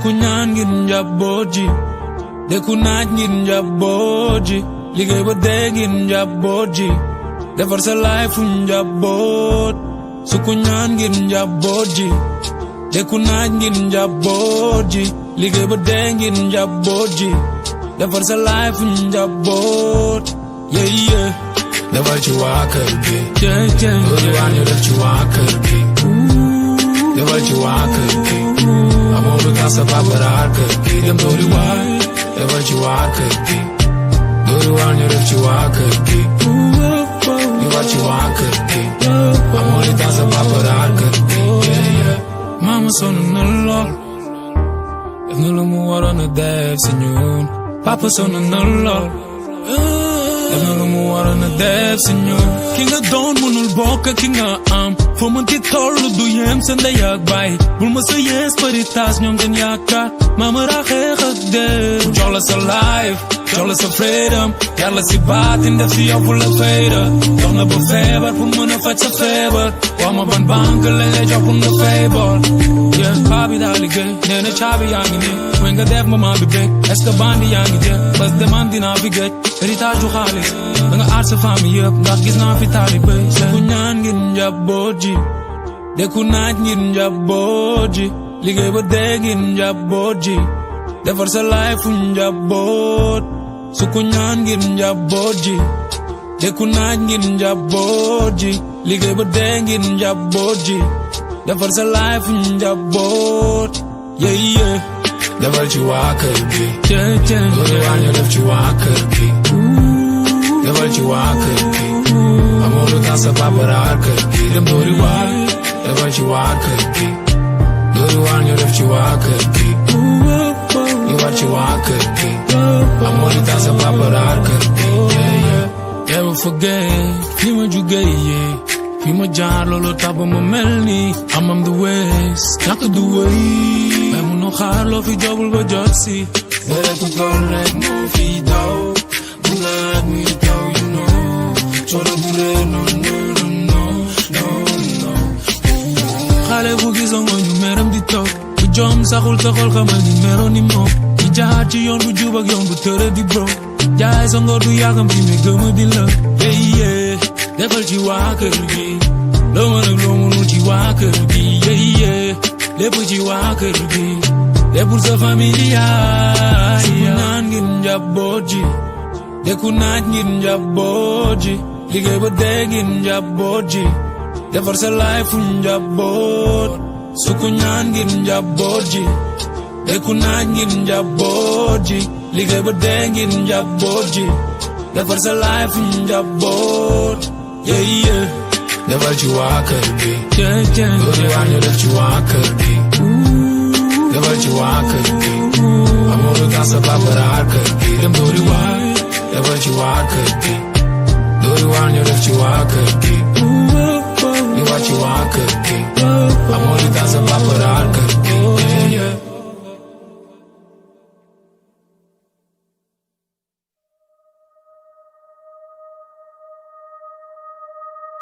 suku ñaan ngir njaboot ji deku naaj ngir njaboot ji liggéey ba dee ngir njaboot ji defar sa life fu njaboot suku ñaan ngir njaboot ji deku naaj ngir njaboot ji liggéey ba dee ngir njaboot ji defar sa life fu njaboot yeah defar ci waa kër gi loolu waa ñu def ci waa kër gi defar ci waa kër gi amoo lu tax sa papa raar kër gi dem doori waay defar ci waa kër gi loolu waa ñu def ci waa kër gi defar ci waa kër gi amoo lu tax sa papa raar kër gi mama sonn na lool def na lu mu waroon a def si ñun papa sonn na lool def na lu mu waroon a def si ñun ki nga doon mënul bokk ki nga am foo mënti tollu du yem sa ndey ak baay bul ma sa yees bari taas ñoom dañ yaakaar maama raxeex ak dee jox la sa life jox la sa freedom yàlla si baatin def si yow fu la fayda dox na ba feebar pour mën a faj sa feebar wax ma ban banque lañ lay jox pour nga fay bor yeah paa bi daa liggéey nee na caabi yaa ngi nii mooy nga def maman bi bég est-ce que bandi yaa ngi jël bas demande dinaa fi géej héritage du xaalis da nga aar sa famille yëpp ndax gis naa fi taalibe ku ñaan ngir njaboot ji deku naaj ngir njaboot ji liggéey ba dee ngir njaboot ji defar sa life fu njaboot suku ñaan ngir njaboot ji deku naaj ngir njaboot ji liggéey ba dee ngir njaboot ji defar sa life fu njaboot yeah defar ci waa kër gi loolu waa ñu def ci waa kër gi defar ci waa kër gi amoo lu tax sa papa raar kër gi dem doori waay defar ci waa kër gi loolu waa ñu def ci waa kër gi defar ci waa kër gi amoo lu tax sa papa raar kër gi never forget fi ma jugee fi ma jaar loolu tax ba ma mel ni am the ways ñàkk du wëy mais munoo xaar loo fi jobul ba jot si deretu góor rek moo fi daw bu naaj mi taw you know coono bu ree non xale bu gisoon nga ñu meram di toog bu jom saxul sa xol xamal ni mero ni moom di jaar ci yoon bu jub ak yoon bu tëre di bro jaay sa ngor du yàggam bi mais gëma di la yeah defal ci waa kër gi loo mën ak loo mënul ci waa kër gi yeah lépp ci waa kër gi lépp pour sa famille yaay suku naan ngir njaboot ji deku naaj ngir njaboot ji liggéey ba dee ngir njaboot ji defar sa life fu njaboot suku ñaan ngir njaboot ji deku naaj ngir njaboot ji liggéey ba dee ngir njaboot ji defar sa life fu njaboot yeah defar ci waa kër gi loolu waa ñu def ci waa kër gi defar ci waa kër gi amoo lu tax sa papa raar kër gi dem doori waay defar ci waa kër gi loolu waa ñu def ci waa kër gi